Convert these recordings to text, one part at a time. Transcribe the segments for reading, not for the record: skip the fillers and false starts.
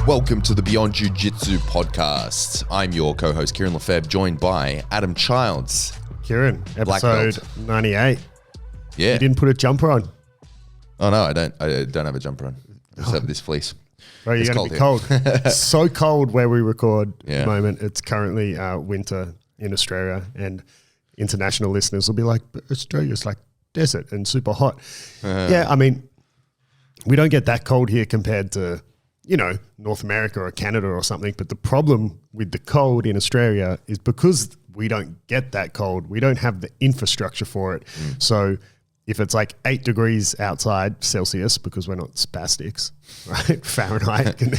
Welcome to the Beyond Jiu Jitsu Podcast. I'm your co-host, Kieren Lefebvre, joined by Adam Childs. Kieren, episode 98. Yeah. You didn't put a jumper on. Oh, no, I don't have a jumper on. I just have this fleece. Bro, you're going to be cold. So cold where we record at the moment. It's currently winter in Australia, and international listeners will be like, but Australia's like desert and super hot. Yeah, I mean, we don't get that cold here compared to, you know, North America or Canada or something. But the problem with the cold in Australia is because we don't get that cold, we don't have the infrastructure for it. So if it's like 8 degrees outside Celsius, because we're not spastics, right? Fahrenheit, can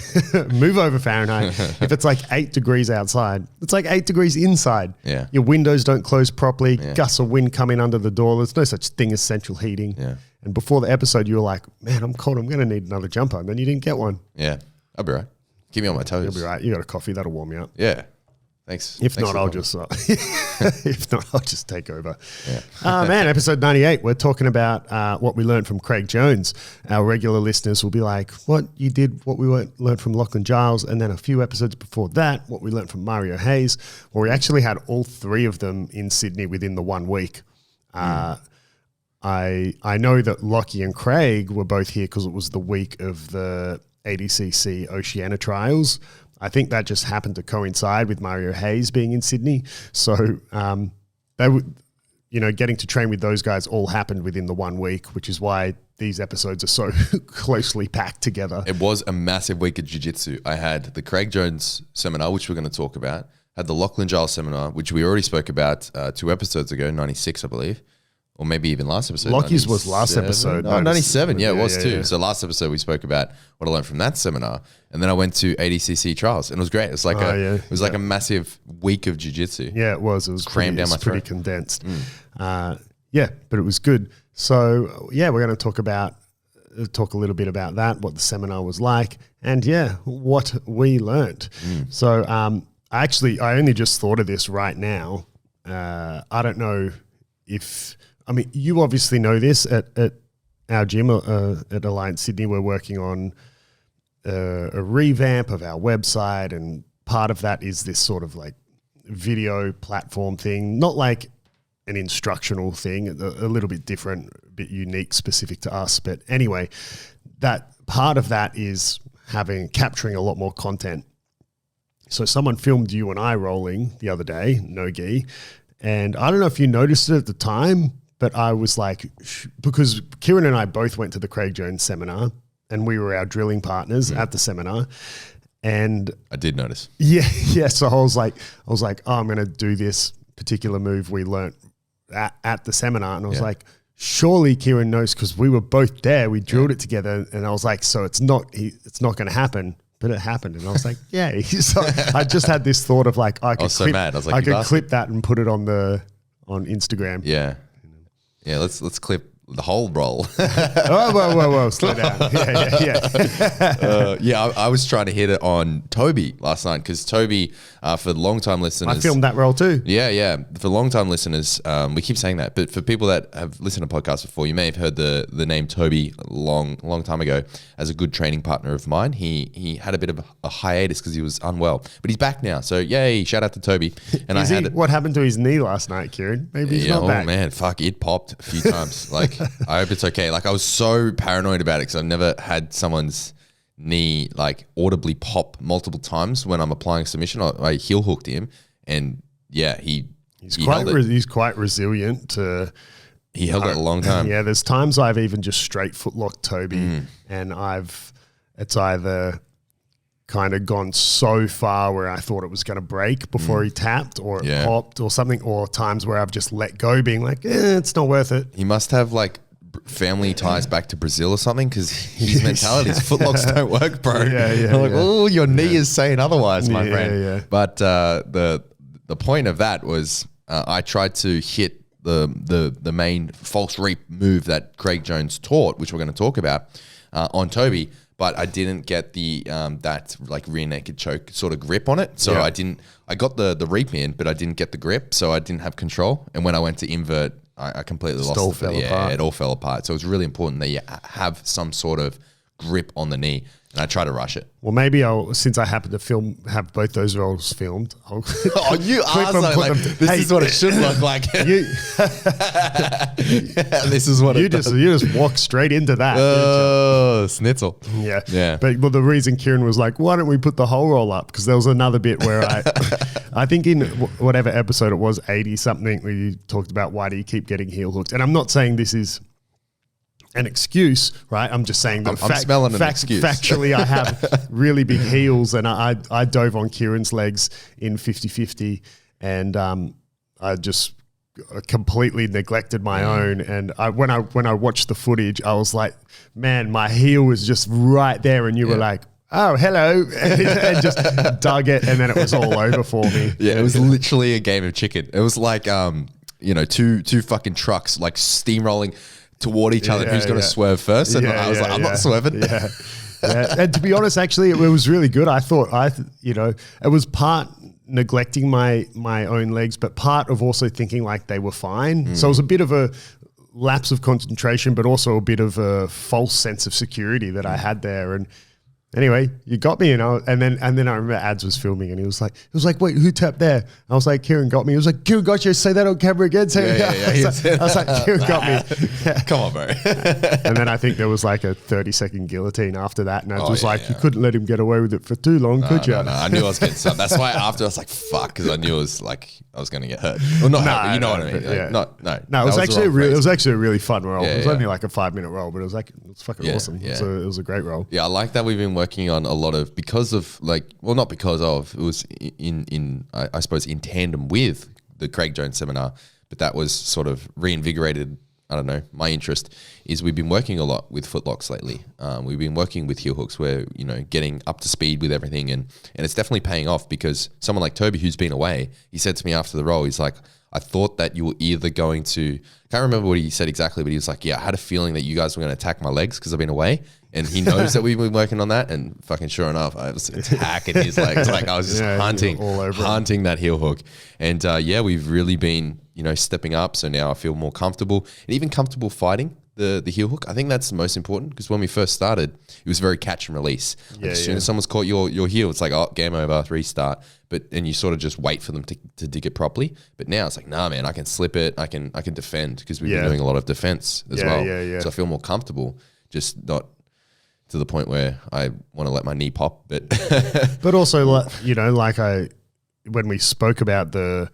move over Fahrenheit. If it's like 8 degrees outside, it's like 8 degrees inside. Yeah. Your windows don't close properly. Gusts of wind come in under the door. There's no such thing as central heating. Yeah. And before the episode, you were like, man, I'm cold. I'm going to need another jumper. And then you didn't get one. Yeah, I'll be right. Keep me on my toes. You'll be right. You got a coffee. That'll warm you up. Yeah. Thanks. If not, I'll just take over. Yeah. Man, episode 98, we're talking about what we learned from Craig Jones. Our regular listeners will be like, what you did, what we learned from Lachlan Giles, and then a few episodes before that, what we learned from Mario Hayes, where we actually had all three of them in Sydney within the 1 week. I know that Lockie and Craig were both here because it was the week of the ADCC Oceania trials. I think that just happened to coincide with Mario Hayes being in Sydney. So they would, you know, getting to train with those guys all happened within the 1 week, which is why these episodes are so closely packed together. It was a massive week of jiu-jitsu. I had the Craig Jones seminar, which we're going to talk about. Had the Lachlan Giles seminar, which we already spoke about 2 episodes ago, 96, I believe. Or maybe even last episode. Lockie's was last episode. Oh, 97. Yeah, it was too. Yeah. So last episode we spoke about what I learned from that seminar. And then I went to ADCC trials and it was great. It's like it was like a massive week of jiu-jitsu. Yeah, it was. It was crammed down my throat. Pretty condensed. Yeah, but it was good. So yeah, we're going to talk a little bit about that, what the seminar was like, and what we learned. So I only just thought of this right now. I don't know if... I mean, you obviously know this at our gym at Alliance Sydney. We're working on a revamp of our website, and part of that is this sort of like video platform thing, not like an instructional thing, a little bit different, a bit unique, specific to us. But anyway, that part of that is capturing a lot more content. So someone filmed you and I rolling the other day, no gi, and I don't know if you noticed it at the time, but I was like, because Kieren and I both went to the Craig Jones seminar and we were our drilling partners at the seminar. And I did notice. Yeah. So I was like, oh, I'm going to do this particular move we learnt at the seminar. And I was like, surely Kieren knows, because we were both there. We drilled it together. And I was like, so it's not going to happen. But it happened. And I was like, yay. So I just had this thought of like, I could clip that and put it on Instagram. Yeah. Yeah, let's clip the whole roll. Whoa, slow down. Yeah. I was trying to hit it on Toby last night because Toby, for long-time listeners... I filmed that roll too. Yeah. For long-time listeners, we keep saying that, but for people that have listened to podcasts before, you may have heard the name Toby long time ago as a good training partner of mine. He had a bit of a hiatus because he was unwell, but he's back now. So yay, shout out to Toby. And what happened to his knee last night, Kieren? Maybe he's not back. Oh man, fuck, it popped a few times. Like, I hope it's okay. Like, I was so paranoid about it because I've never had someone's knee like audibly pop multiple times when I'm applying submission. I heel hooked him, and he's quite resilient. He held it a long time. Yeah, there's times I've even just straight footlocked Toby, and it's either kind of gone so far where I thought it was going to break before he tapped, or it popped or something, or times where I've just let go, being like, it's not worth it. He must have like family ties back to Brazil or something, because his mentality is footlocks don't work, bro. I'm like, oh, your knee is saying otherwise, my friend. Yeah. But the point of that was I tried to hit the main false reap move that Craig Jones taught, which we're going to talk about on Toby, but I didn't get the that like rear naked choke sort of grip on it. So I got the reap in, but I didn't get the grip, so I didn't have control. And when I went to invert, I completely lost it. Yeah, it all fell apart. So it's really important that you have some sort of grip on the knee, and I try to rush it. Well, maybe since I happen to have both those rolls filmed. You are like, this is what it should look like. This is what you just walk straight into that. Oh, schnitzel. Yeah. But the reason Kieren was like, why don't we put the whole roll up? Because there was another bit where I think in whatever episode it was, 80 something, where you talked about why do you keep getting heel hooked? And I'm not saying this is an excuse, right? I'm just saying that I'm smelling an excuse. Factually, I have really big heels, and I dove on Kieren's legs in 50-50, and I just completely neglected my own. And when I watched the footage, I was like, man, my heel was just right there, and you were like, oh, hello, and just dug it, and then it was all over for me. Yeah, it was literally a game of chicken. It was like, two fucking trucks like steamrolling toward each other. Who's going to swerve first? And I was like, I'm not swerving. Yeah. And to be honest, actually, it was really good. I thought, it was part neglecting my own legs, but part of also thinking like they were fine. So it was a bit of a lapse of concentration, but also a bit of a false sense of security that I had there. And anyway, you got me, and then I remember Ads was filming, and he was like, wait, who tapped there? I was like, Kieren got me. He was like, Kieren got you. Say that on camera again. I was like, Kieren got me. Yeah. Come on, bro. And then I think there was like a 30-second guillotine after that, and I was you couldn't let him get away with it for too long, could you? No, I knew I was getting some. That's why after I was like, fuck, because I knew it was like I was going to get hurt. Well, not hurt, but you know what I mean. Like, no, it was actually a really fun roll. It was only like a 5-minute roll, but it was fucking awesome. Yeah. So it was a great roll. Yeah, I like that we've been working on a lot of, it was I suppose in tandem with the Craig Jones seminar, but that was sort of reinvigorated. I don't know. My interest is we've been working a lot with footlocks lately. We've been working with heel hooks where, getting up to speed with everything, and it's definitely paying off, because someone like Toby, who's been away, he said to me after the roll, he's like, I thought that you were either going to, can't remember what he said exactly, but he was like, yeah, I had a feeling that you guys were going to attack my legs because I've been away. And he knows that we've been working on that, and fucking sure enough, I was attacking his legs. Like I was just hunting that heel hook. And we've really been, stepping up. So now I feel more comfortable, and even comfortable fighting the heel hook. I think that's the most important, because when we first started, it was very catch and release. As soon as someone's caught your heel, it's like, oh, game over, restart. And you sort of just wait for them to dig it properly. But now it's like, nah, man, I can slip it. I can defend, because we've been doing a lot of defense as well. So I feel more comfortable, just not to the point where I want to let my knee pop. But also, when we spoke about the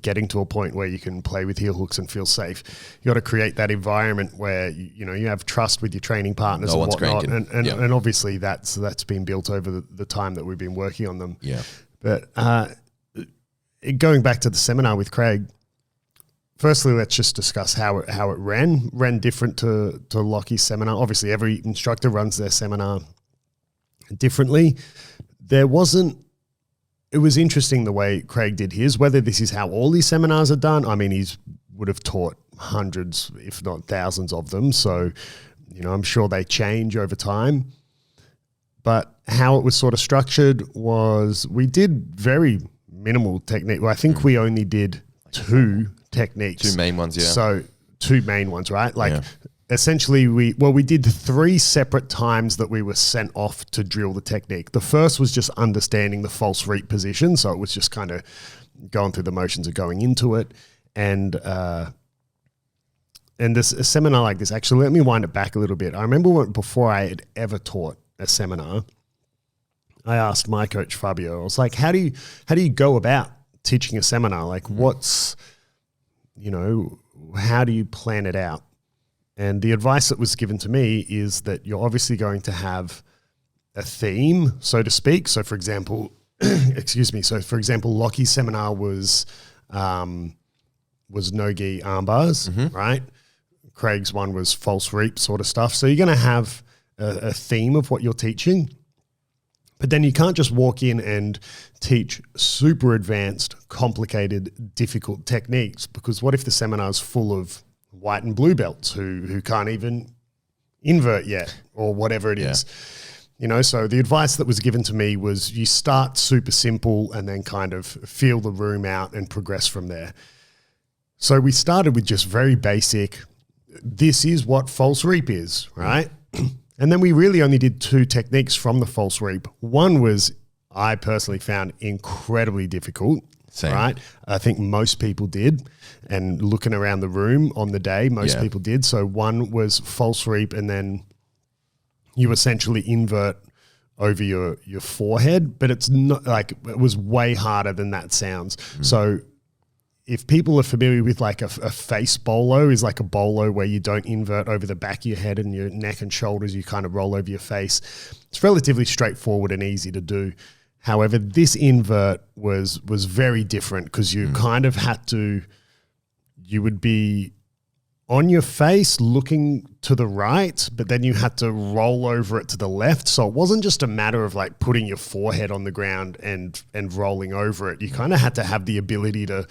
getting to a point where you can play with heel hooks and feel safe, you got to create that environment where you have trust with your training partners and whatnot, and obviously that's been built over the time that we've been working on them. Yeah. But going back to the seminar with Craig, firstly, let's just discuss how it ran different to Lockie's seminar. Obviously, every instructor runs their seminar differently. It was interesting the way Craig did his. Whether this is how all these seminars are done, I mean, would have taught hundreds, if not thousands of them. So, I'm sure they change over time. But how it was sort of structured was we did very minimal technique. Well, I think we only did 2 techniques. 2 main ones, yeah. So 2 main ones, right? Essentially, we did 3 separate times that we were sent off to drill the technique. The first was just understanding the false reap position. So it was just kind of going through the motions of going into it. And a seminar like this, actually, let me wind it back a little bit. I remember before I had ever taught a seminar, I asked my coach, Fabio, I was like, how do you go about teaching a seminar? Like how do you plan it out? And the advice that was given to me is that you're obviously going to have a theme, so to speak. So for example, Lockie's seminar was no-gi arm bars, right? Craig's one was false reap sort of stuff. So you're going to have a theme of what you're teaching, but then you can't just walk in and teach super advanced, complicated, difficult techniques, because what if the seminar's full of white and blue belts who can't even invert yet, or whatever it is. So the advice that was given to me was you start super simple and then kind of feel the room out and progress from there. So we started with just very basic, this is what false reap is, right? And then we really only did 2 techniques from the false reap. One was, I personally found incredibly difficult. Same. Right? I think most people did. And looking around the room on the day, most people did. So one was false reap, and then you essentially invert over your forehead, but it's not like, it was way harder than that sounds. So if people are familiar with like a face bolo, is like a bolo where you don't invert over the back of your head and your neck and shoulders, you kind of roll over your face. It's relatively straightforward and easy to do. However, this invert was very different because you kind of had to, you would be on your face looking to the right, but then you had to roll over it to the left. So it wasn't just a matter of like putting your forehead on the ground and rolling over it. You kind of had to have the ability to,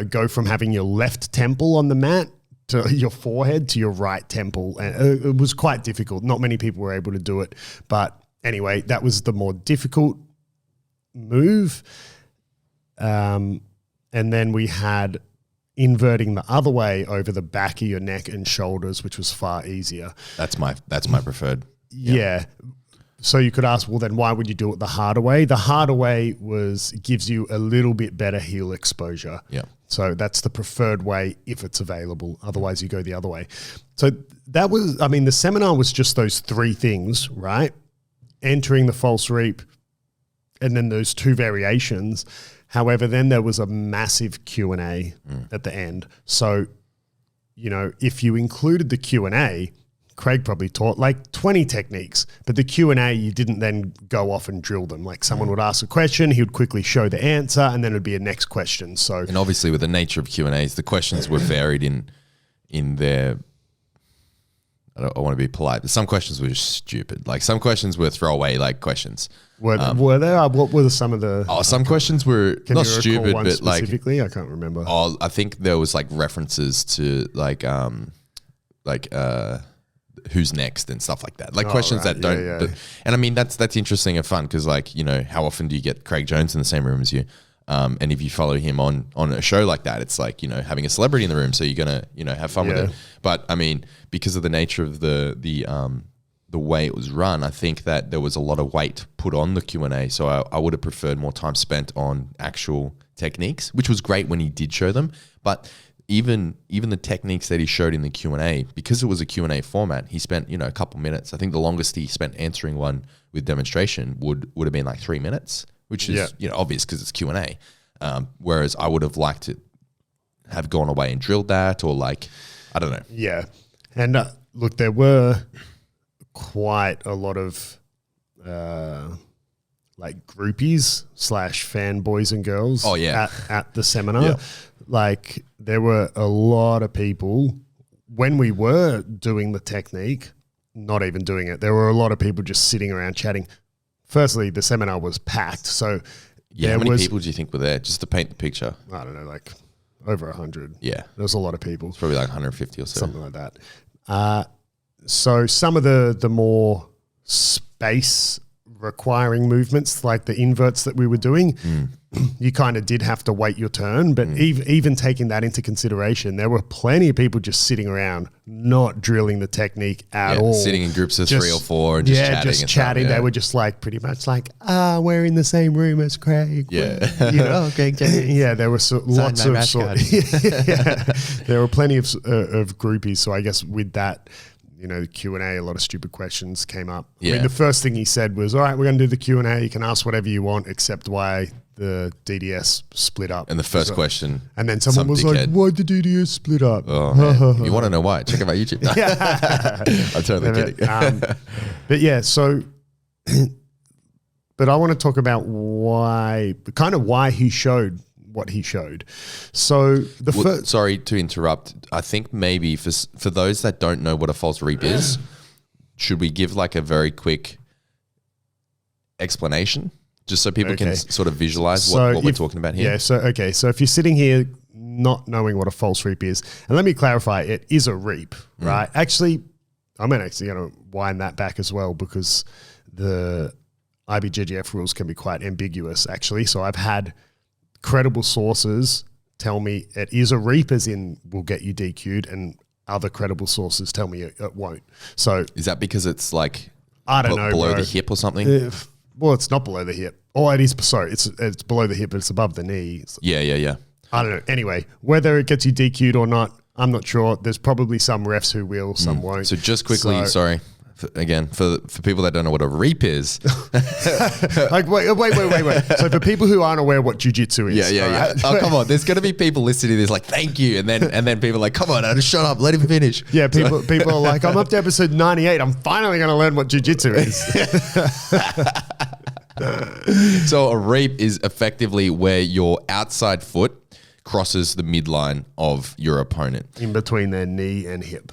go from having your left temple on the mat to your forehead to your right temple. And it was quite difficult. Not many people were able to do it. But anyway, that was the more difficult move. And then we had inverting the other way over the back of your neck and shoulders, which was far easier. That's my preferred. Yeah. So you could ask, well, then why would you do it the harder way? The harder way gives you a little bit better heel exposure. Yeah. So that's the preferred way if it's available. Otherwise, you go the other way. So that was, the seminar was just those 3 things, right? Entering the false reap, and then those 2 variations. However, then there was a massive Q&A at the end. So, if you included the Q&A, Craig probably taught like 20 techniques, but the Q&A, you didn't then go off and drill them. Like someone would ask a question, he would quickly show the answer, and then it would be a next question. So, and obviously with the nature of Q&As, the questions were varied in their, I want to be polite, but some questions were just stupid. Like some questions were throwaway like questions. Were there? What were some of the? Oh, some questions were not stupid, but like specifically, I can't remember. Oh, I think there was like references to like who's next and stuff like that. Like questions that don't. Yeah. But, and that's interesting and fun because like how often do you get Craig Jones in the same room as you? And if you follow him on a show like that, it's like having a celebrity in the room, so you're gonna have fun with it. But because of the nature of the way it was run, I think that there was a lot of weight put on the Q&A. So I would have preferred more time spent on actual techniques, which was great when he did show them. But even the techniques that he showed in the Q&A, because it was a Q&A format, he spent, a couple minutes. I think the longest he spent answering one with demonstration would have been like 3 minutes, which is, obvious because it's Q&A. Whereas I would have liked to have gone away and drilled that, or like, I don't know. Yeah. And look, there were quite a lot of like groupies / fanboys and girls at the seminar. Yeah. Like there were a lot of people when we were doing the technique, not even doing it. There were a lot of people just sitting around chatting. Firstly, the seminar was packed. So how many people do you think were there just to paint the picture? I don't know, like over 100. Yeah. There was a lot of people. It's probably like 150 or so. Something like that. So some of the more space requiring movements, like the inverts that we were doing, you kind of did have to wait your turn. But even taking that into consideration, there were plenty of people just sitting around, not drilling the technique at all. Sitting in groups of 3 or 4 and just chatting. Just chatting. They were just like pretty much like, we're in the same room as Craig. Yeah. Craig. Yeah, there were lots of there were plenty of groupies. So I guess with that, Q&A, a lot of stupid questions came up. Yeah. The first thing he said was, all right, we're going to do the Q&A. You can ask whatever you want except why the DDS split up. And the first question. And then someone was like, why'd the DDS split up? Oh, man. You want to know why? Check out my YouTube. I'm totally kidding. But yeah, so, but I want to talk about why he showed what he showed. So sorry to interrupt. I think maybe for those that don't know what a false reap is, should we give like a very quick explanation just so people can sort of visualize what we're talking about here? Yeah. So if you're sitting here not knowing what a false reap is, and let me clarify, it is a reap, right? Actually, I'm going to wind that back as well because the IBJJF rules can be quite ambiguous actually. So I've had credible sources tell me it is a reap, as in will get you DQ'd, and other credible sources tell me it won't. So is that because it's like I don't know, below bro. the hip or something? Well, it's not below the hip. Oh, it is. Sorry, it's below the hip, but it's above the knee. Yeah. I don't know. Anyway, whether it gets you DQ'd or not, I'm not sure. There's probably some refs who will, some won't. So just quickly, sorry. For people that don't know what a reap is. Like, wait. So for people who aren't aware what jiu-jitsu is. Yeah. Right? Oh, come on. There's going to be people listening to this like, thank you. And then people are like, come on, just shut up. Let him finish. Yeah, people are like, I'm up to episode 98. I'm finally going to learn what jiu-jitsu is. So a reap is effectively where your outside foot crosses the midline of your opponent. In between their knee and hip.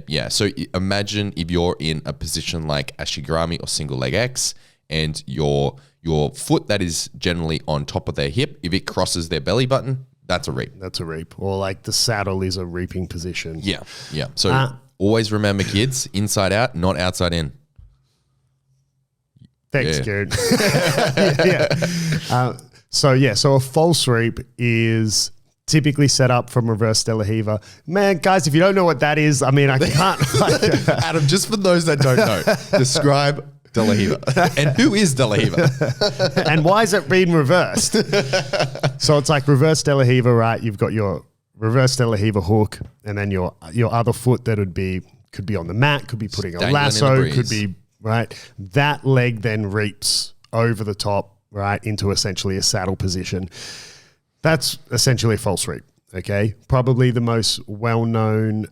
Yeah. So imagine if you're in a position like Ashigarami or single leg X and your foot that is generally on top of their hip, if it crosses their belly button, that's a reap. That's a reap. Or like the saddle is a reaping position. Yeah. So always remember, kids, inside out, not outside in. Thanks, Kieren. So a false reap is typically set up from reverse De La Riva. Man, guys, if you don't know what that is, I mean, I can't. Adam, just for those that don't know, describe De La Riva. And who is De La Riva? And why is it being reversed? So it's like reverse De La Riva, right? You've got your reverse De La Riva hook, and then your other foot that could be on the mat, could be putting a lasso, could be, right? That leg then reaps over the top, right, into essentially a saddle position. That's essentially a false reap, okay? Probably the most well-known,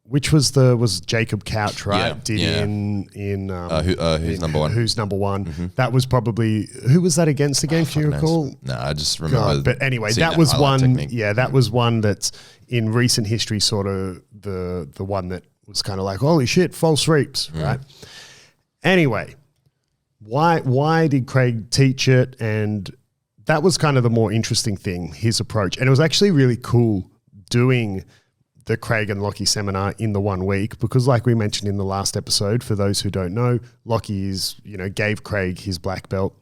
which was Jacob Couch, right? Who's Number One? Who's Number One? Mm-hmm. That was probably, who was that against again, if you recall? No, I just remember. But anyway, that was one, technique. Yeah, that was one that's in recent history sort of the one that was kind of like, holy shit, false reaps, right? Anyway, why did Craig teach it? And that was kind of the more interesting thing, his approach. And it was actually really cool doing the Craig and Lockie seminar in the 1 week, because like we mentioned in the last episode, for those who don't know, Lockie gave Craig his black belt.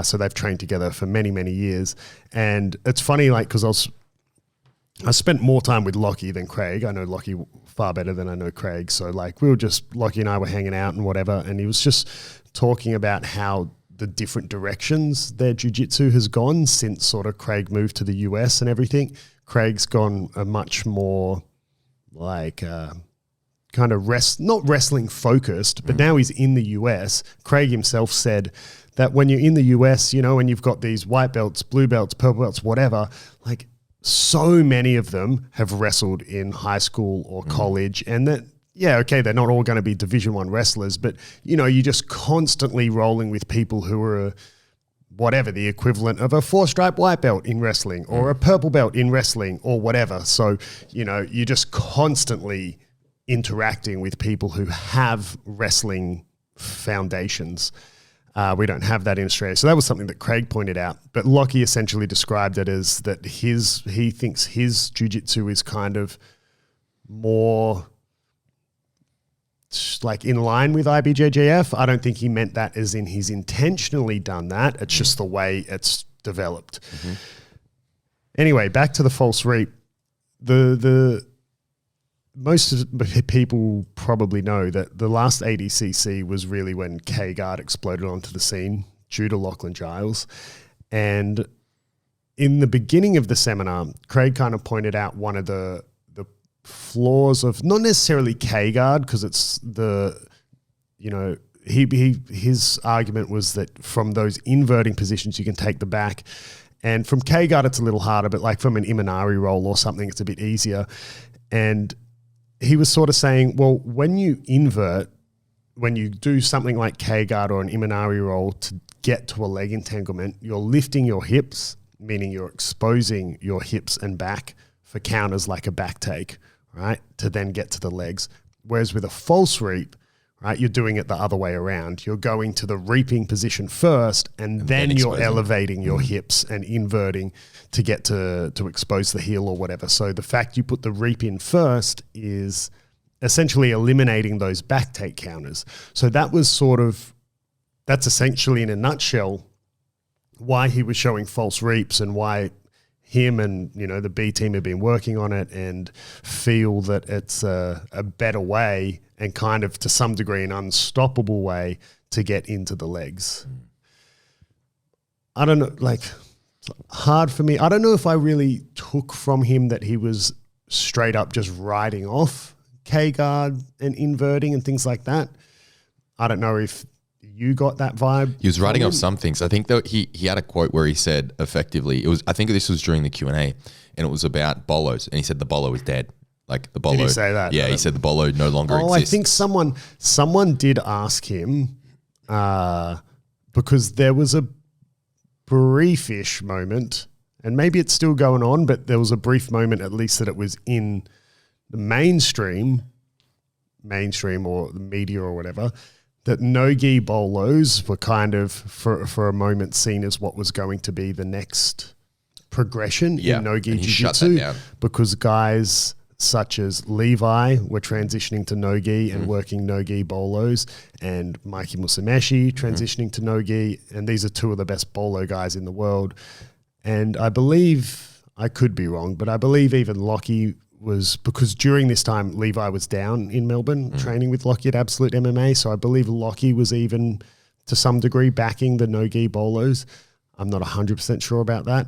So they've trained together for many, many years. And it's funny, like, because I spent more time with Lockie than Craig. I know Lockie far better than I know Craig. So like Lockie and I were hanging out and whatever. And he was just talking about how the different directions their jiu-jitsu has gone since sort of Craig moved to the US and everything. Craig's gone a much more like kind of not wrestling focused, but now he's in the US. Craig himself said that when you're in the US, and you've got these white belts, blue belts, purple belts, whatever, like so many of them have wrestled in high school or college, and that, they're not all going to be Division I wrestlers, but you're just constantly rolling with people who are whatever the equivalent of a 4-stripe white belt in wrestling or a purple belt in wrestling or whatever. So, you're just constantly interacting with people who have wrestling foundations. We don't have that in Australia. So that was something that Craig pointed out. But Lockie essentially described it as that he thinks his jiu-jitsu is kind of more like in line with IBJJF. I don't think he meant that as in he's intentionally done that. It's just the way it's developed. Anyway, back to the false reap. The most people probably know that the last ADCC was really when K-Guard exploded onto the scene due to Lachlan Giles. And in the beginning of the seminar, Craig kind of pointed out one of the flaws of not necessarily K-Guard, because it's his argument was that from those inverting positions, you can take the back. And from K-Guard, it's a little harder, but like from an Imanari roll or something, it's a bit easier. And he was sort of saying, well, when you invert, when you do something like K-Guard or an Imanari roll to get to a leg entanglement, you're lifting your hips, meaning you're exposing your hips and back for counters like a back take, right, to then get to the legs. Whereas with a false reap, right, you're doing it the other way around. You're going to the reaping position first, and then you're elevating your hips and inverting to get to expose the heel or whatever. So the fact you put the reap in first is essentially eliminating those back take counters. So that's essentially in a nutshell why he was showing false reaps and why him and, the B team have been working on it and feel that it's a better way and kind of to some degree an unstoppable way to get into the legs. I don't know, it's hard for me. I don't know if I really took from him that he was straight up just riding off K-guard and inverting and things like that. I don't know if you got that vibe. He was writing off some things. I think that he had a quote where he said effectively, I think this was during the Q&A, and it was about bolos, and he said the bolo was dead. Like the bolo. Did he say that? Yeah, he said the bolo no longer exists. I think someone did ask him because there was a briefish moment, and maybe it's still going on, but there was a brief moment at least that it was in the mainstream or the media or whatever, that no-gi bolos were kind of, for a moment, seen as what was going to be the next progression in no-gi jiu-jitsu, because guys such as Levi were transitioning to no-gi and working no-gi bolos, and Mikey Musameshi transitioning to no-gi, and these are two of the best bolo guys in the world. And I believe, I could be wrong, but I believe even Lockie was, because during this time Levi was down in Melbourne training with Lockie at Absolute MMA, so I believe Lockie was even to some degree backing the no-gi bolos. I'm not 100% sure about that.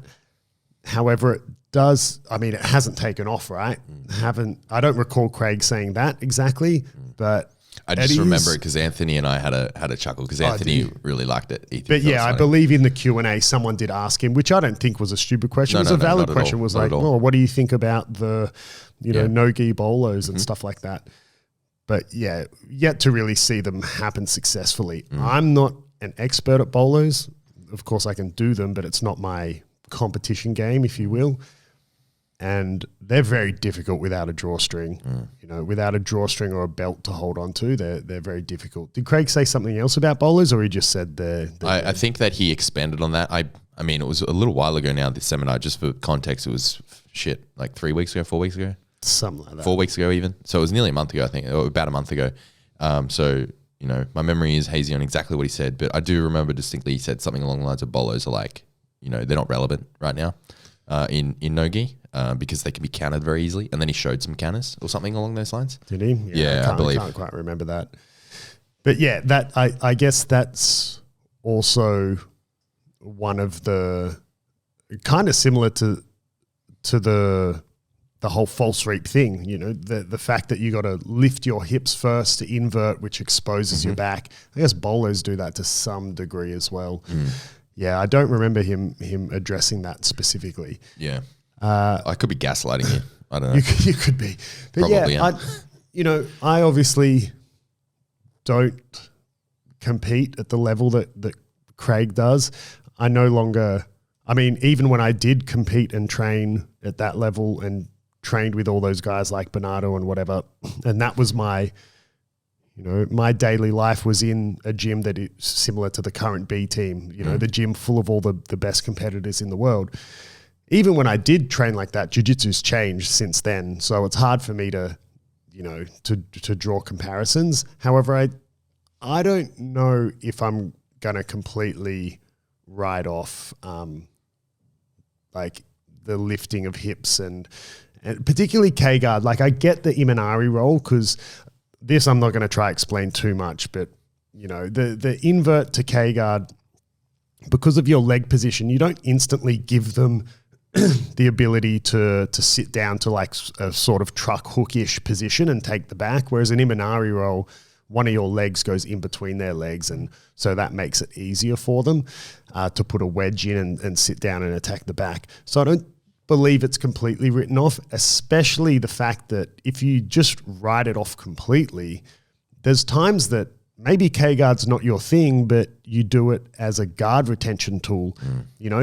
However, it hasn't taken off, right? I don't recall Craig saying that exactly, but I just remember it because Anthony and I had a chuckle because Anthony really liked it. But yeah, I believe in the Q&A someone did ask him, which I don't think was a stupid question. It was a valid question. It was like, what do you think about the, no-gi bolos and stuff like that? But yeah, yet to really see them happen successfully. I'm not an expert at bolos. Of course, I can do them, but it's not my competition game, if you will. And they're very difficult without a drawstring. Without a drawstring or a belt to hold on to, they're very difficult. Did Craig say something else about bolos, or he just said they're I think that he expanded on that. I mean, it was a little while ago now, this seminar. Just for context, it was like 3 weeks ago, 4 weeks ago? Something like that. 4 weeks ago even. So it was nearly a month ago, I think, or about a month ago. So, my memory is hazy on exactly what he said, but I do remember distinctly he said something along the lines of bolos are like, they're not relevant right now in no-gi. Because they can be countered very easily. And then he showed some counters or something along those lines. Did he? Yeah, I believe. I can't quite remember that. But yeah, that I guess that's also one of the kind of similar to the whole false reap thing, the fact that you got to lift your hips first to invert, which exposes your back. I guess bolos do that to some degree as well. Yeah, I don't remember him addressing that specifically. Yeah. I could be gaslighting you. I don't know. You could be. But probably yeah, I obviously don't compete at the level that Craig does. I no longer, even when I did compete and train at that level and trained with all those guys like Bernardo and whatever, and that was my daily life was in a gym that is similar to the current B team, the gym full of all the best competitors in the world. Even when I did train like that, jiu-jitsu's changed since then. So it's hard for me to, to draw comparisons. However, I don't know if I'm going to completely write off like the lifting of hips and particularly K-guard. Like I get the Imanari roll because this I'm not going to try explain too much, but the invert to K-guard, because of your leg position, you don't instantly give them the ability to sit down to like a sort of truck hookish position and take the back. Whereas an Imanari roll, one of your legs goes in between their legs. And so that makes it easier for them to put a wedge in and sit down and attack the back. So I don't believe it's completely written off, especially the fact that if you just write it off completely, there's times that maybe K-guard's not your thing, but you do it as a guard retention tool.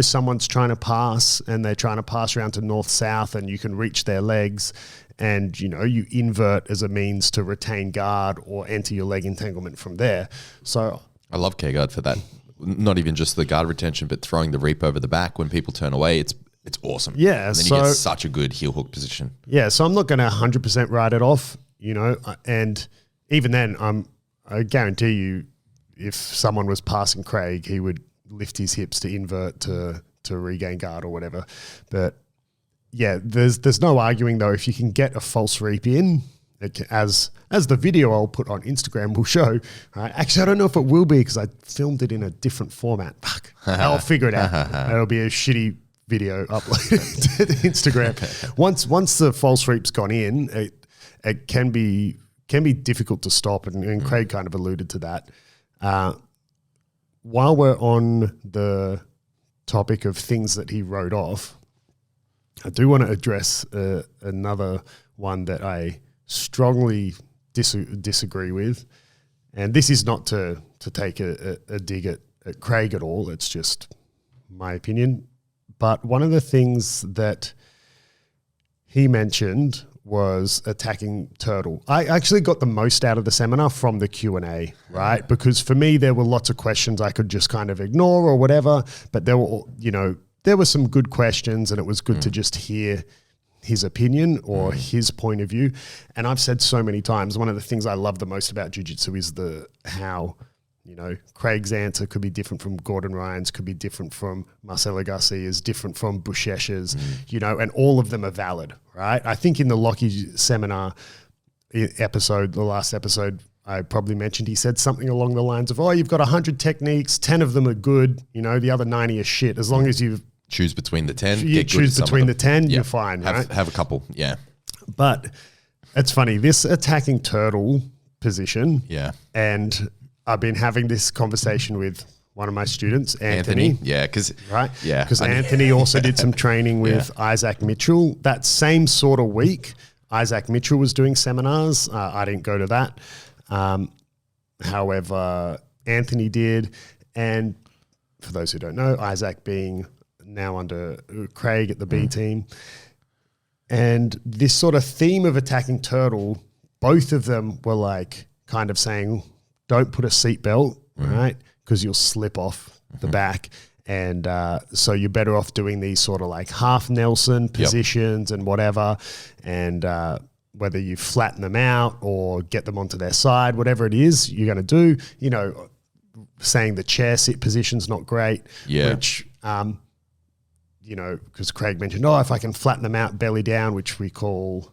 Someone's trying to pass and they're trying to pass around to north-south and you can reach their legs and, you invert as a means to retain guard or enter your leg entanglement from there. So I love K-guard for that. Not even just the guard retention, but throwing the reap over the back when people turn away. It's awesome. Yeah. And then you get such a good heel hook position. Yeah. So I'm not going to 100% write it off, and even then I guarantee you, if someone was passing Craig, he would lift his hips to invert to regain guard or whatever. But there's no arguing though. If you can get a false reap in, as the video I'll put on Instagram will show, right? Actually, I don't know if it will be because I filmed it in a different format. Fuck, I'll figure it out. It'll be a shitty video uploaded to Instagram. Once the false reap's gone in, it can be difficult to stop, and Craig kind of alluded to that. While we're on the topic of things that he wrote off, I do want to address another one that I strongly disagree with, and this is not to take a dig at Craig at all. It's just my opinion. But one of the things that he mentioned was attacking turtle. I actually got the most out of the seminar from the Q&A, right? Because for me, there were lots of questions I could just kind of ignore or whatever, but there were some good questions, and it was good to just hear his opinion or his point of view. And I've said so many times, one of the things I love the most about jiu-jitsu is how Craig's answer could be different from Gordon Ryan's, could be different from Marcelo Garcia's, different from Bushesh's, and all of them are valid, right? I think in the Lockie seminar episode, the last episode, I probably mentioned, he said something along the lines of, you've got 100 techniques, 10 of them are good, the other 90 are shit. As long as you choose between the 10, you're fine, right? Have a couple, yeah. But it's funny, this attacking turtle position, and I've been having this conversation with one of my students, Anthony. Because Anthony also did some training with Isaac Mitchell. That same sort of week, Isaac Mitchell was doing seminars. I didn't go to that. However, Anthony did. And for those who don't know, Isaac being now under Craig at the B team. And this sort of theme of attacking turtle, both of them were like kind of saying, don't put a seatbelt, right? Because you'll slip off the back. And so you're better off doing these sort of like half Nelson positions and whatever. And whether you flatten them out or get them onto their side, whatever it is you're going to do, saying the chair sit position's not great. Yeah. Which, because Craig mentioned, if I can flatten them out belly down, which we call...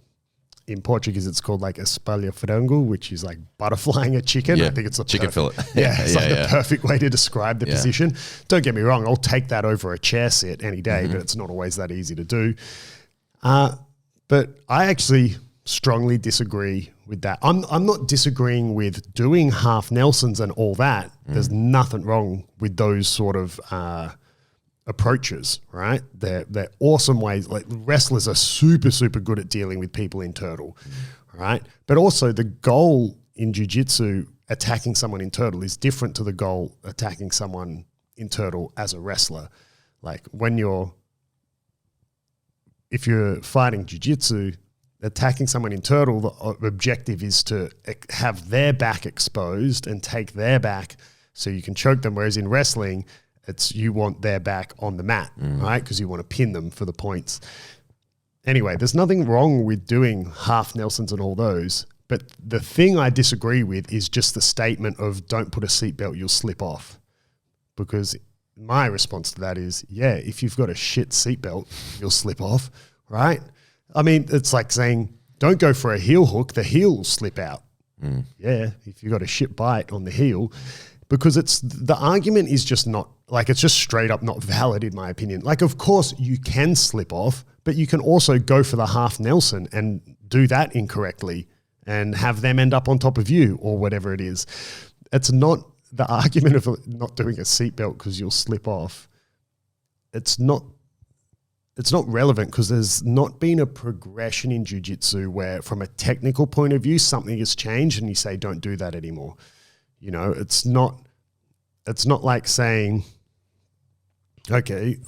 In Portuguese, it's called like espalhafrango, which is like butterflying a chicken. Yeah. I think it's a chicken fillet. It's the perfect way to describe the position. Don't get me wrong, I'll take that over a chair sit any day, but it's not always that easy to do. But I actually strongly disagree with that. I'm not disagreeing with doing half Nelsons and all that. There's nothing wrong with those sort of approaches, right? They're awesome ways. Like wrestlers are super, super good at dealing with people in turtle, right? But also the goal in jiu-jitsu, attacking someone in turtle, is different to the goal attacking someone in turtle as a wrestler. Like if you're fighting jiu-jitsu, attacking someone in turtle, the objective is to have their back exposed and take their back so you can choke them. Whereas in wrestling, you want their back on the mat, right? Because you want to pin them for the points. Anyway, there's nothing wrong with doing half Nelsons and all those. But the thing I disagree with is just the statement of don't put a seatbelt, you'll slip off. Because my response to that is, if you've got a shit seatbelt, you'll slip off, right? I mean, it's like saying, don't go for a heel hook, the heel will slip out. Yeah, if you've got a shit bite on the heel. Because the argument is just not, like, it's just straight up not valid in my opinion. Like, of course you can slip off, but you can also go for the half Nelson and do that incorrectly and have them end up on top of you or whatever it is. It's not the argument of not doing a seatbelt because you'll slip off. It's not relevant because there's not been a progression in jiu-jitsu where from a technical point of view, something has changed and you say, don't do that anymore. It's not like saying, okay,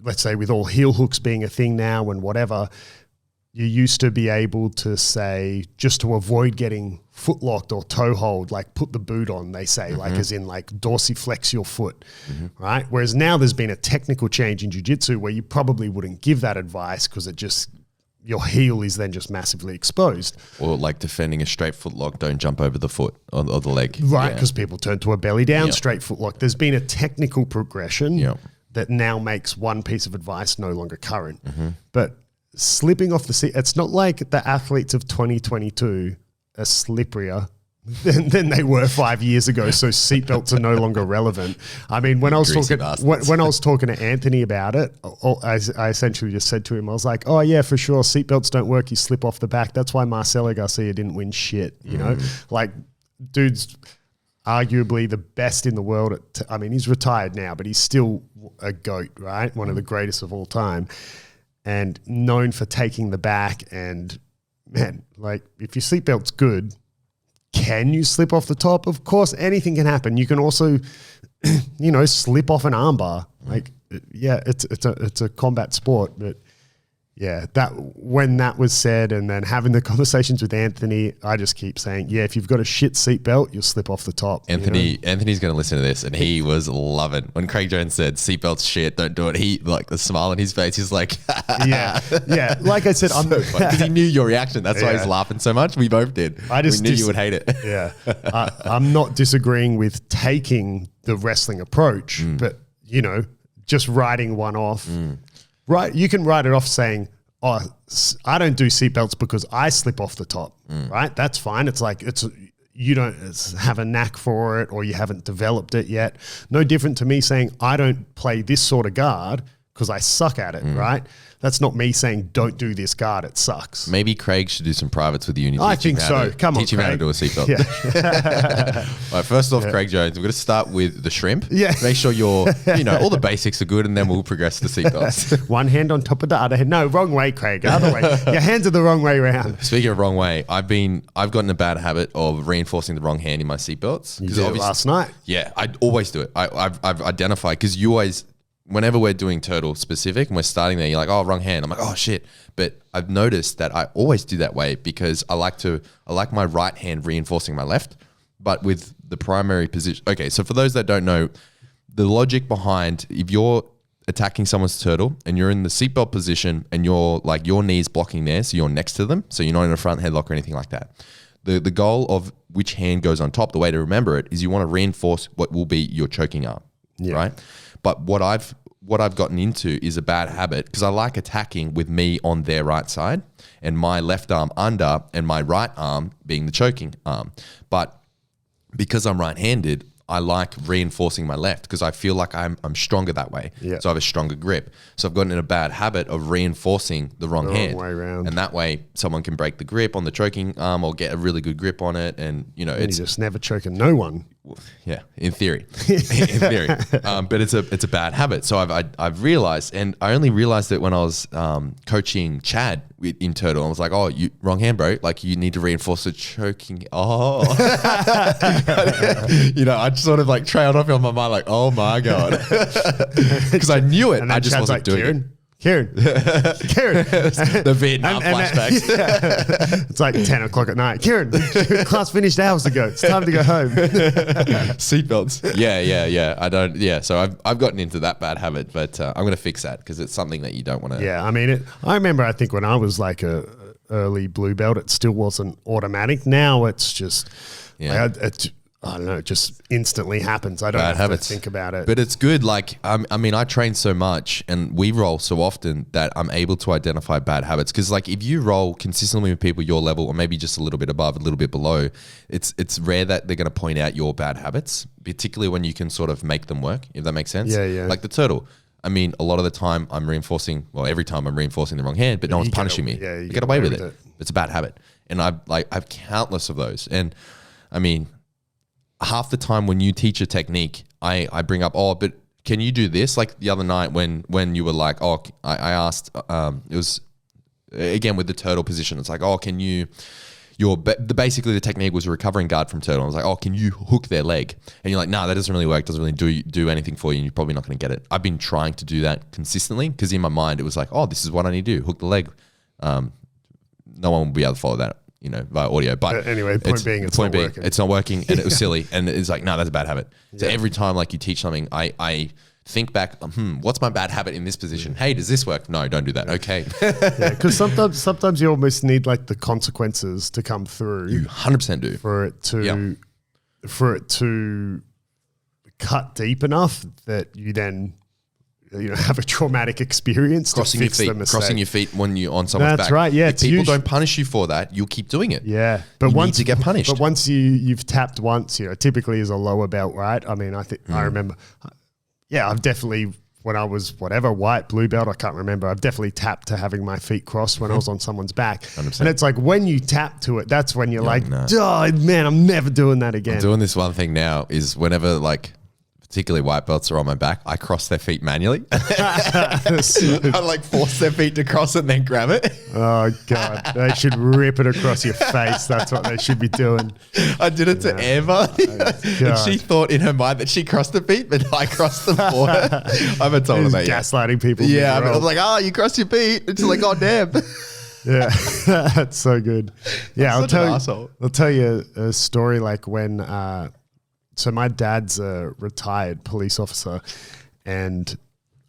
let's say with all heel hooks being a thing now and whatever, you used to be able to say, just to avoid getting foot locked or toe hold, like put the boot on, they say, like as in like dorsiflex your foot, right? Whereas now there's been a technical change in jiu-jitsu where you probably wouldn't give that advice because your heel is then just massively exposed. Or like defending a straight foot lock, don't jump over the foot or the leg. Right, because people turn to a belly down straight foot lock. There's been a technical progression that now makes one piece of advice no longer current. But slipping off the seat, it's not like the athletes of 2022 are slipperier than they were 5 years ago. So seatbelts are no longer relevant. I mean, when I was talking to Anthony about it, I essentially just said to him, I was like, oh yeah, for sure. Seatbelts don't work. You slip off the back. That's why Marcelo Garcia didn't win shit. You know, like dude's arguably the best in the world. I mean, he's retired now, but he's still a GOAT, right? One of the greatest of all time, and known for taking the back. And man, like if your seatbelt's good, can you slip off the top? Of course, anything can happen. You can also, you know, slip off an armbar. Like, yeah, it's a combat sport, but yeah, when that was said, and then having the conversations with Anthony, I just keep saying, yeah, if you've got a shit seatbelt, you'll slip off the top. Anthony's going to listen to this, and he was loving when Craig Jones said seatbelts shit, don't do it. He like the smile on his face. He's like, yeah. Like I said, because he knew your reaction. That's why he's laughing so much. We both did. We knew you would hate it. Yeah, I'm not disagreeing with taking the wrestling approach, but you know, just writing one off. Right, you can write it off saying, oh, I don't do seatbelts because I slip off the top, right? That's fine. It's like, you don't have a knack for it, or you haven't developed it yet. No different to me saying I don't play this sort of guard because I suck at it, right? That's not me saying don't do this guard, it sucks. Maybe Craig should do some privates with you. And I think so. Come on, teach him how to do a seatbelt. Yeah. All right, first off, Craig Jones, we're going to start with the shrimp. Yeah. Make sure all the basics are good, and then we'll progress to seatbelts. One hand on top of the other hand. No, wrong way, Craig. Other way. Your hands are the wrong way around. Speaking of wrong way, I've gotten a bad habit of reinforcing the wrong hand in my seatbelts. You did it last night. Yeah, I always do it. I've identified, because you always, whenever we're doing turtle specific and we're starting there, you're like, oh, wrong hand. I'm like, oh shit. But I've noticed that I always do that way because I like my right hand reinforcing my left, but with the primary position. Okay, so for those that don't know, the logic behind, if you're attacking someone's turtle and you're in the seatbelt position and you're like your knees blocking there, so you're next to them, so you're not in a front headlock or anything like that. The goal of which hand goes on top, the way to remember it is you want to reinforce what will be your choking arm, right? But what I've gotten into is a bad habit, because I like attacking with me on their right side and my left arm under and my right arm being the choking arm. But because I'm right-handed, I like reinforcing my left because I feel like I'm stronger that way. Yeah. So I have a stronger grip. So I've gotten in a bad habit of reinforcing the wrong hand. Way around. And that way someone can break the grip on the choking arm or get a really good grip on it. And, you know, it's just never choking no one. Yeah, in theory. But it's a bad habit. So I've realized, and I only realized it when I was coaching Chad in turtle. I was like, oh, you wrong hand, bro. Like, you need to reinforce the choking. Oh, you know, I just sort of like trailed off on my mind, like, oh my god, because I knew it. I just Chad's wasn't doing it. Kieren. The Vietnam flashbacks. It's like 10 o'clock at night. Kieren, class finished hours ago. It's time to go home. Seatbelts. Yeah. I don't. Yeah. So I've gotten into that bad habit, but I'm going to fix that because it's something that you don't want to. Yeah. I mean, I remember, I think when I was like a early blue belt, it still wasn't automatic. Now it's just, I don't know, it just instantly happens. I don't have to think about it. But it's good. Like, I mean, I train so much and we roll so often that I'm able to identify bad habits. Because like, if you roll consistently with people your level, or maybe just a little bit above, a little bit below, it's rare that they're going to point out your bad habits, particularly when you can sort of make them work, if that makes sense. Yeah. Like the turtle. I mean, a lot of the time every time I'm reinforcing the wrong hand, but no one's punishing me. Yeah, you get away with it. It's a bad habit. And I have countless of those. And I mean, half the time when you teach a technique, I bring up, oh, but can you do this? Like the other night when you were like, oh, I asked, it was again with the turtle position. It's like, oh, can you, basically the technique was a recovering guard from turtle. I was like, oh, can you hook their leg? And you're like, no, that doesn't really work. Doesn't really do anything for you. And you're probably not going to get it. I've been trying to do that consistently because in my mind, it was like, oh, this is what I need to do. Hook the leg. No one will be able to follow that, you know, via audio. But anyway, it's not working, and it was silly, and it's like, no, that's a bad habit. So every time like you teach something, I think back, what's my bad habit in this position? Hey, does this work? No, don't do that. Okay. Because sometimes you almost need like the consequences to come through. You 100% do. For it to cut deep enough that you then have a traumatic experience crossing to your fix the feet, mistake. crossing your feet when you're on someone's back. That's right. Yeah, if people don't punish you for that, you'll keep doing it. Yeah, but you need to get punished. But once you've tapped once, typically is a lower belt, right? I mean, I remember. Yeah, I've definitely, when I was white, blue belt, I can't remember. I've definitely tapped to having my feet crossed when I was on someone's back. 100%. And it's like when you tap to it, that's when you're oh man, I'm never doing that again. I'm doing this one thing now is whenever particularly white belts are on my back, I cross their feet manually. I force their feet to cross it and then grab it. Oh God, they should rip it across your face. That's what they should be doing. I did it to Eva, and she thought in her mind that she crossed the feet, but I crossed them for her. I haven't told her that yet. Gaslighting people. Yeah, I was like, oh, you crossed your feet. It's like, oh damn. Yeah, that's so good. Yeah, I'll tell you a story when. So my dad's a retired police officer, and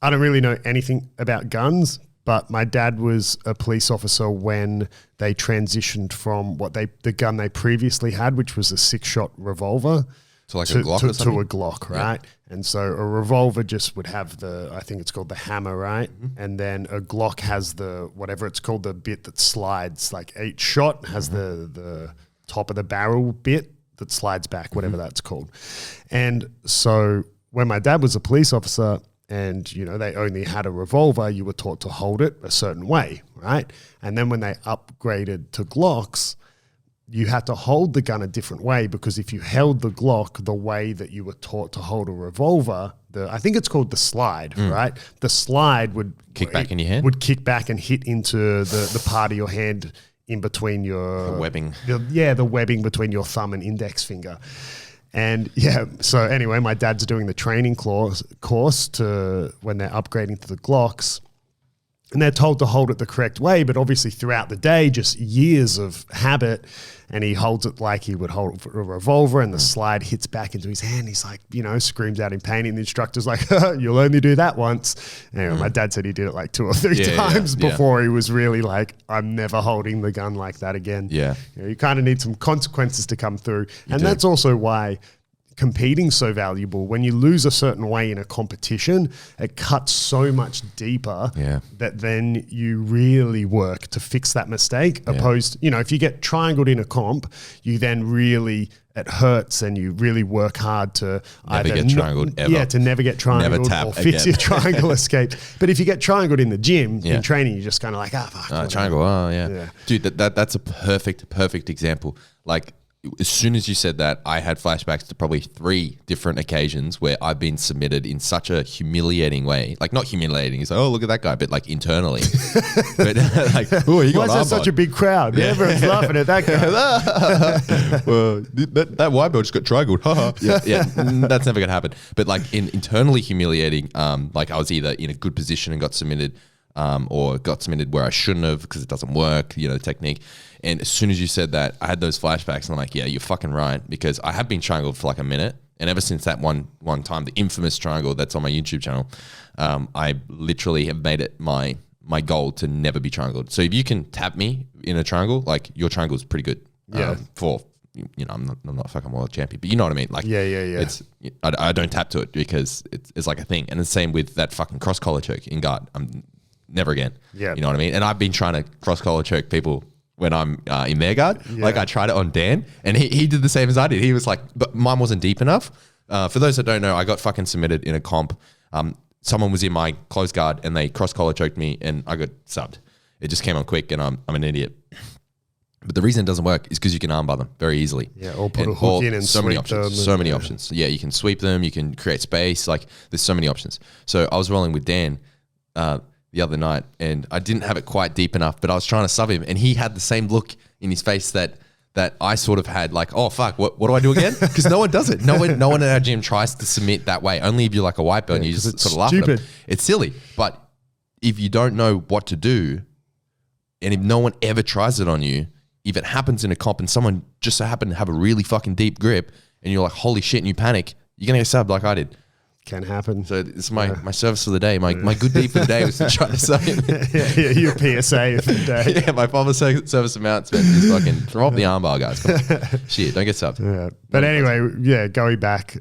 I don't really know anything about guns, but my dad was a police officer when they transitioned from the gun they previously had, which was a 6-shot revolver. So a Glock or something? To a Glock, right? Yeah. And so a revolver just would have I think it's called the hammer, right? Mm-hmm. And then a Glock has whatever it's called, the bit that slides, each shot has the top of the barrel bit that slides back, whatever that's called. And so when my dad was a police officer and, they only had a revolver, you were taught to hold it a certain way, right? And then when they upgraded to Glocks, you had to hold the gun a different way, because if you held the Glock the way that you were taught to hold a revolver, I think it's called the slide, right? The slide would kick back in your hand? Would kick back and hit into the part of your hand in between your webbing. The webbing between your thumb and index finger. And so anyway, my dad's doing the training course to when they're upgrading to the Glocks, and they're told to hold it the correct way, but obviously throughout the day, just years of habit, and he holds it like he would hold a revolver, and the slide hits back into his hand. He's like, screams out in pain, and the instructor's like, you'll only do that once. Anyway, my dad said he did it 2 or 3 times before he was really like, I'm never holding the gun like that again. Yeah. You kind of need some consequences to come through. That's also why competing's so valuable. When you lose a certain way in a competition, it cuts so much deeper that then you really work to fix that mistake. Opposed, if you get triangled in a comp, you then really, it hurts, and you really work hard to never get triangled ever. Yeah, to never get triangled or fix your triangle escape. But if you get triangled in the gym, in training, you're just kind of like, fuck. Triangle, yeah. Dude, that's a perfect example. As soon as you said that, I had flashbacks to probably 3 different occasions where I've been submitted in such a humiliating way. Not humiliating, it's like, oh, look at that guy, but internally. But oh, he got why is there such a big crowd? Yeah. Everyone's laughing at that guy. Well, that white belt just got triangled. yeah, that's never going to happen. But internally humiliating, I was either in a good position and got submitted, or got submitted where I shouldn't have because it doesn't work, the technique. And as soon as you said that, I had those flashbacks, and I'm like, yeah, you're fucking right, because I have been triangled for a minute. And ever since that one time, the infamous triangle that's on my YouTube channel, I literally have made it my goal to never be triangled. So if you can tap me in a triangle, your triangle is pretty good. Yeah. I'm not fucking world champion, but you know what I mean? Yeah. It's I don't tap to it because it's like a thing. And the same with that fucking cross collar choke in guard. I'm never again. Yeah. You know what I mean? And I've been trying to cross collar choke people when I'm in their guard. Yeah. I tried it on Dan, and he did the same as I did. He was like, but mine wasn't deep enough. For those that don't know, I got fucking submitted in a comp. Someone was in my closed guard, and they cross collar choked me, and I got subbed. It just came on quick, and I'm an idiot. But the reason it doesn't work is because you can armbar them very easily. Yeah, or put a hook in and so many sweep options. them. So many options. Yeah, you can sweep them. You can create space. There's so many options. So I was rolling with Dan the other night, and I didn't have it quite deep enough, but I was trying to sub him, and he had the same look in his face that I sort of had, oh fuck, what do I do again? Because no one does it. No one at our gym tries to submit that way. Only if you're a white belt and you just sort of laugh at them. It's silly. But if you don't know what to do, and if no one ever tries it on you, if it happens in a comp and someone just so happened to have a really fucking deep grip, and you're like, holy shit, and you panic, you're gonna get subbed like I did. Can happen. So it's my service for the day. My good deed for the day was to try to sub him. Your PSA for the day. Yeah, my father's service announcement is fucking throw up the armbar, guys. Come on. Shit, don't get subbed. Yeah. But anyway, going back,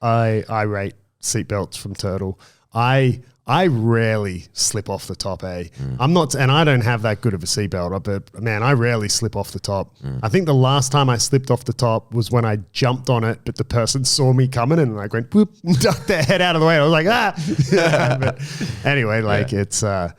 I rate seatbelts from Turtle. I I rarely slip off the top, I'm not, and I don't have that good of a seatbelt, but man, I rarely slip off the top. I think the last time I slipped off the top was when I jumped on it, but the person saw me coming and like went, whoop, ducked their head out of the way. I was like, ah. But anyway, it's, I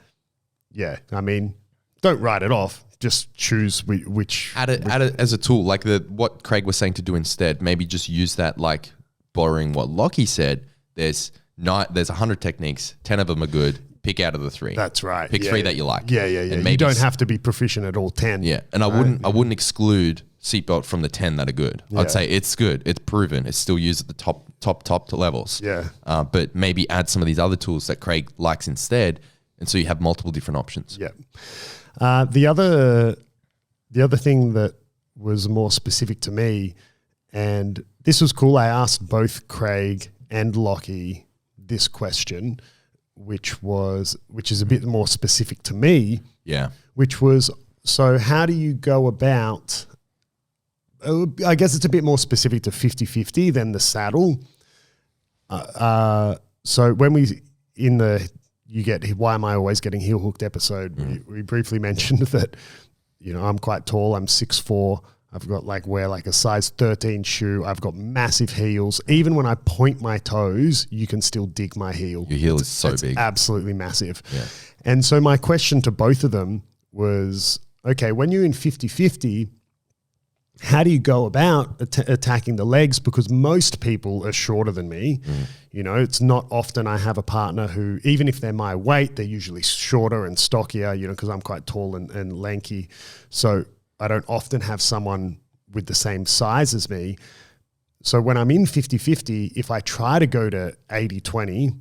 mean, don't write it off. Just choose which. Add it as a tool, like what Craig was saying to do instead. Maybe just use that, like borrowing what Lockie said. There's 100 techniques, 10 of them are good. Pick out of the 3. That's right. Pick 3 that you like. Yeah. And maybe you don't have to be proficient at all 10. Yeah, and I wouldn't exclude seatbelt from the 10 that are good. Yeah. I'd say it's good. It's proven. It's still used at the top levels. Yeah. But maybe add some of these other tools that Craig likes instead, and so you have multiple different options. Yeah. The other thing that was more specific to me, and this was cool. I asked both Craig and Lockie this question, which is a bit more specific to me. Yeah. Which was, so how do you go about, I guess it's a bit more specific to 50-50 than the saddle. So when why am I always getting heel hooked episode, we briefly mentioned that, I'm quite tall. I'm 6'4". I've got wear a size 13 shoe. I've got massive heels. Even when I point my toes, you can still dig my heel. Your heel is so big. Absolutely massive. Yeah. And so my question to both of them was, okay, when you're in 50-50, how do you go about attacking the legs? Because most people are shorter than me. It's not often I have a partner who, even if they're my weight, they're usually shorter and stockier, because I'm quite tall and lanky. So I don't often have someone with the same size as me. So when I'm in 50-50, if I try to go to 80-20,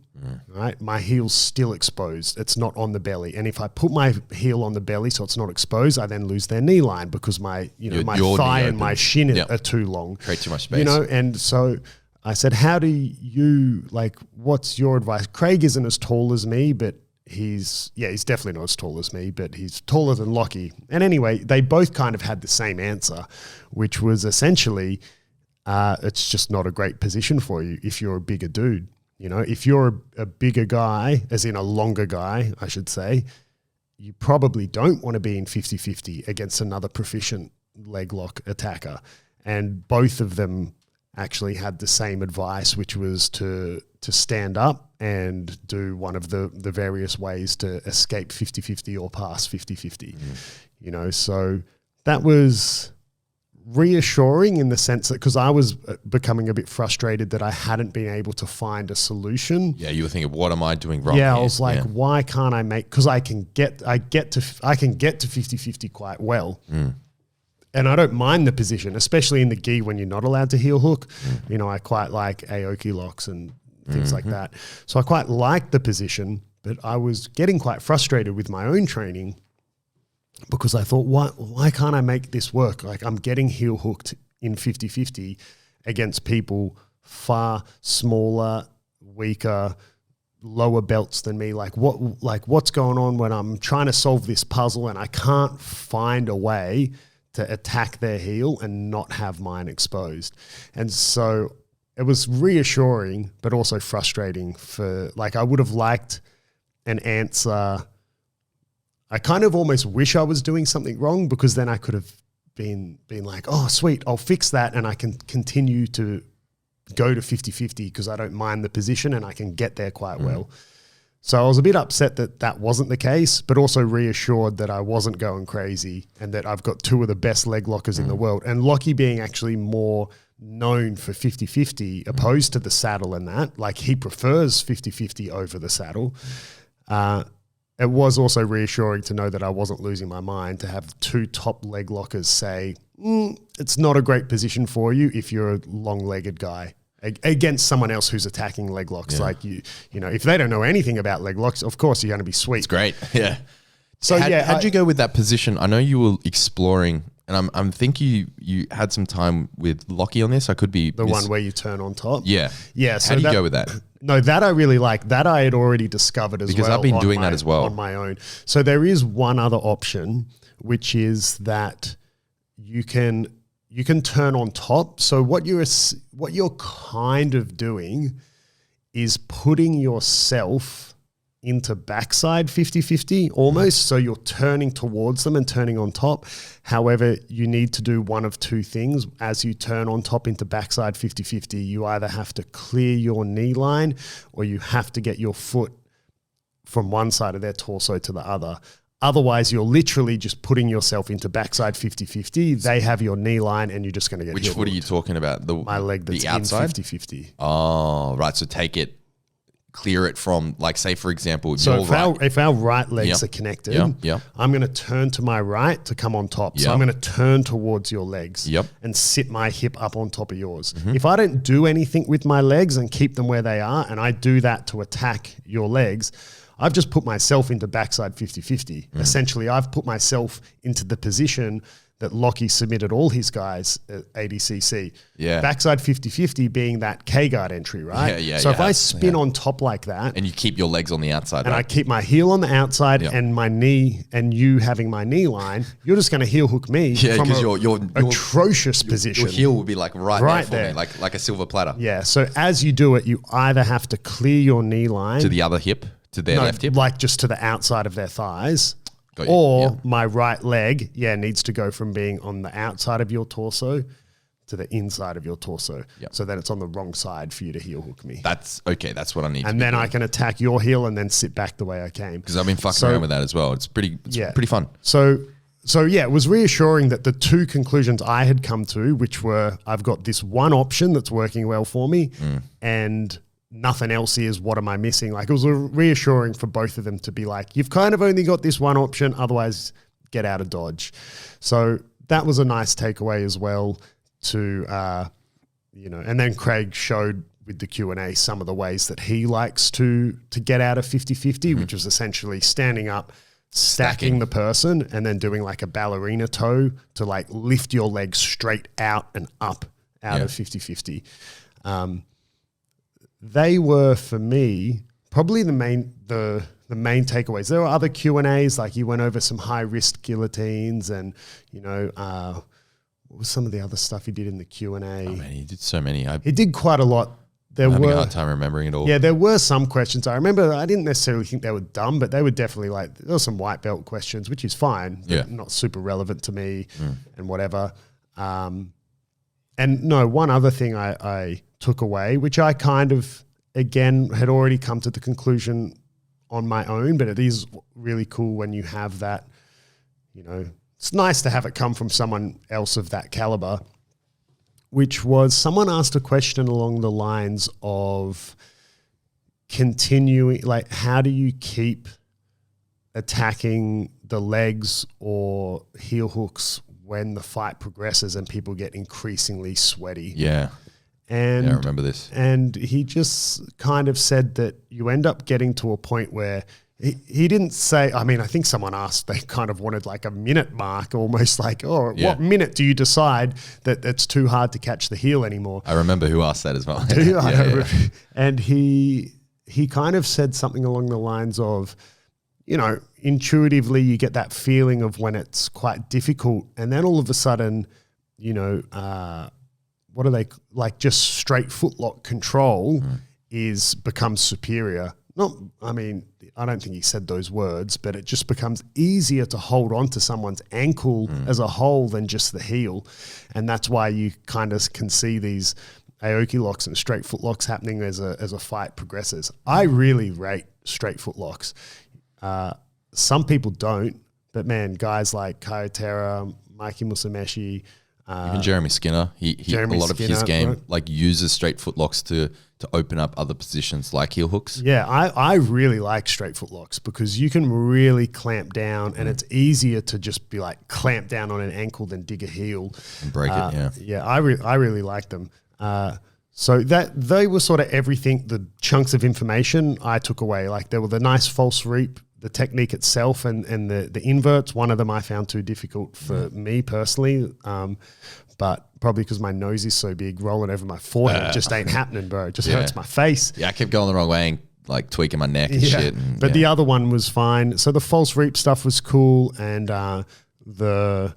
right, my heel's still exposed. It's not on the belly. And if I put my heel on the belly so it's not exposed, I then lose their knee line because my thigh and my shin are too long. Create too much space. And so I said, how do you, what's your advice? Craig isn't as tall as me, but he's definitely not as tall as me, but he's taller than Lockie. And anyway, they both kind of had the same answer, which was essentially, it's just not a great position for you if you're a bigger dude. If you're a bigger guy, as in a longer guy, I should say, you probably don't want to be in 50-50 against another proficient leg lock attacker. And both of them actually had the same advice, which was to stand up and do one of the various ways to escape 50-50 or pass 50-50. So that was reassuring in the sense that, because I was becoming a bit frustrated that I hadn't been able to find a solution. Yeah, you were thinking, what am I doing wrong? Yeah, I was like, why can't I make? Because I can get to 50-50 quite well. And I don't mind the position, especially in the gi when you're not allowed to heel hook. I quite like Aoki locks and things like that. So I quite like the position, but I was getting quite frustrated with my own training because I thought, why can't I make this work? I'm getting heel hooked in 50-50 against people far smaller, weaker, lower belts than me. What's going on when I'm trying to solve this puzzle and I can't find a way to attack their heel and not have mine exposed? And so it was reassuring, but also frustrating I would have liked an answer. I kind of almost wish I was doing something wrong, because then I could have been like, oh, sweet, I'll fix that and I can continue to go to 50-50 because I don't mind the position and I can get there quite well. So I was a bit upset that wasn't the case, but also reassured that I wasn't going crazy and that I've got two of the best leg lockers in the world. And Lockie being actually more known for 50-50 opposed to the saddle and that, he prefers 50-50 over the saddle. It was also reassuring to know that I wasn't losing my mind to have two top leg lockers say, it's not a great position for you if you're a long-legged guy against someone else who's attacking leg locks. If they don't know anything about leg locks, of course you're going to be sweet. It's great. Yeah. So how'd you go with that position? I know you were exploring, and I'm thinking you had some time with Lockie on this. I could be the one where you turn on top. Yeah. Yeah. So how do you go with that? No, that I really like. That I had already discovered as well. Because I've been doing that as well on my own. So there is one other option, which is that you can turn on top. So what you're kind of doing is putting yourself into backside 50-50 almost. So you're turning towards them and turning on top. However, you need to do one of two things. As you turn on top into backside 50-50, you either have to clear your knee line or you have to get your foot from one side of their torso to the other. Otherwise, you're literally just putting yourself into backside 50-50. They have your knee line and you're just going to get Which foot are you talking about? My leg that's the outside? in 50-50. Oh, right. So clear it from, like, say, for example, so your if our right legs are connected, I'm going to turn to my right to come on top. So I'm going to turn towards your legs and sit my hip up on top of yours. If I don't do anything with my legs and keep them where they are, and I do that to attack your legs, I've just put myself into backside 50-50. Essentially, I've put myself into the position that Lockie submitted all his guys at ADCC. Yeah. Backside 50-50 being that K-guard entry, right? So if I spin on top like that. And you keep your legs on the outside. And I keep my heel on the outside and my knee, and you having my knee line, you're just going to heel hook me from your atrocious position. Your heel will be like right there for me, like a silver platter. Yeah. So as you do it, you either have to clear your knee line. To the other hip? To their left hip? Like just to the outside of their thighs. Or my right leg, needs to go from being on the outside of your torso to the inside of your torso. So that it's on the wrong side for you to heel hook me. That's okay. That's what I need. And then I can attack your heel and then sit back the way I came. Because I've been fucking around with that as well. It's pretty fun. So it was reassuring that the two conclusions I had come to, which were I've got this one option that's working well for me and nothing else is, what am I missing? Like, it was reassuring for both of them to be like, you've kind of only got this one option, otherwise get out of Dodge. So that was a nice takeaway as well to, and then Craig showed with the Q&A some of the ways that he likes to get out of 50-50, which was essentially standing up, stacking the person and then doing like a ballerina toe to like lift your legs straight out and up out of 50-50. They were, for me, probably the main takeaways. There were other Q&As, like you went over some high-risk guillotines and, what was some of the other stuff he did in the Q&A? Oh, man, he did so many. He did quite a lot. I'm having a hard time remembering it all. Yeah, there were some questions. I remember I didn't necessarily think they were dumb, but they were definitely like, there were some white belt questions, which is fine. Not super relevant to me and whatever. And no, one other thing I took away, which I kind of, again, had already come to the conclusion on my own, but it is really cool when you have that, it's nice to have it come from someone else of that caliber, which was someone asked a question along the lines of continuing, like, how do you keep attacking the legs or heel hooks when the fight progresses and people get increasingly sweaty? Yeah. And I remember this. And he just kind of said that you end up getting to a point where he didn't say, I mean, I think someone asked, they kind of wanted like a minute mark, almost like, what minute do you decide that it's too hard to catch the heel anymore? I remember who asked that as well. And he kind of said something along the lines of, intuitively you get that feeling of when it's quite difficult. And then all of a sudden, what are they like? Just straight footlock control becomes superior. I don't think he said those words, but it just becomes easier to hold on to someone's ankle as a whole than just the heel. And that's why you kind of can see these Aoki locks and straight footlocks happening as a fight progresses. I really rate straight footlocks. Some people don't, but man, guys like Kayotera, Mikey Musameshi, even Jeremy Skinner, he a lot of his game like uses straight footlocks to open up other positions like heel hooks. Yeah, I really like straight footlocks because you can really clamp down and it's easier to just be like clamp down on an ankle than dig a heel and break it. Yeah, I really like them. So that they were sort of everything, the chunks of information I took away. Like there were the nice false reap, the technique itself and the inverts. One of them I found too difficult for me personally, but probably because my nose is so big, rolling over my forehead just ain't happening, bro. It just hurts my face. Yeah, I kept going the wrong way and like tweaking my neck and shit. But the other one was fine. So the false reap stuff was cool, and the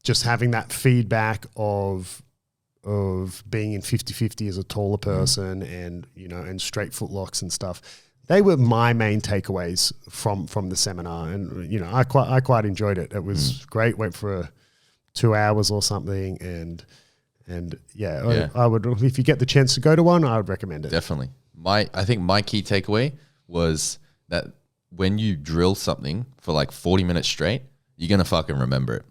just having that feedback of being in 50-50 as a taller person and, and straight footlocks and stuff. they were my main takeaways from the seminar. And, you know, I quite enjoyed it. It was great. Went for 2 hours or something. And I would, if you get the chance to go to one, I would recommend it. Definitely. I think my key takeaway was that when you drill something for like 40 minutes straight, you're going to fucking remember it.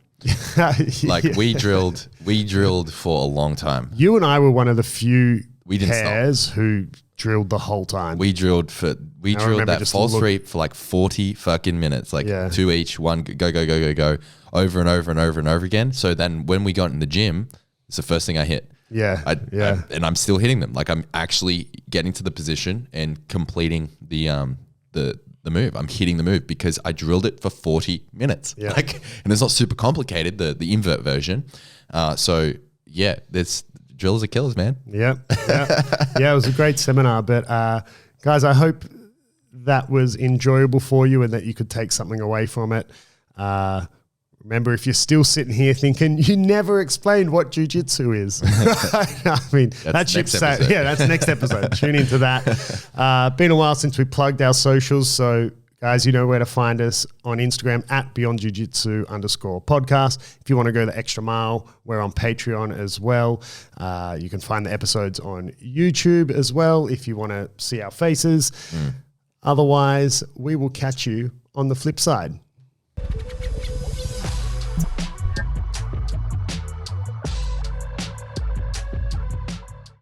Like we drilled for a long time. You and I were one of the few pairs who drilled the whole time. We drilled that false sweep for like 40 fucking minutes, like 2 each, one go, over and over and over and over again. So then when we got in the gym, it's the first thing I hit. And I'm still hitting them. Like I'm actually getting to the position and completing the move. I'm hitting the move because I drilled it for 40 minutes. And it's not super complicated, the invert version. This drills are killers, man. It was a great seminar. But guys, I hope that was enjoyable for you and that you could take something away from it. Remember, if you're still sitting here thinking you never explained what jiu-jitsu is, I mean, that's next episode. Tune into that. Been a while since we plugged our socials, so guys, you know where to find us on Instagram at @BeyondJiujitsu_podcast. If you want to go the extra mile, we're on Patreon as well. You can find the episodes on YouTube as well if you want to see our faces. Otherwise, we will catch you on the flip side.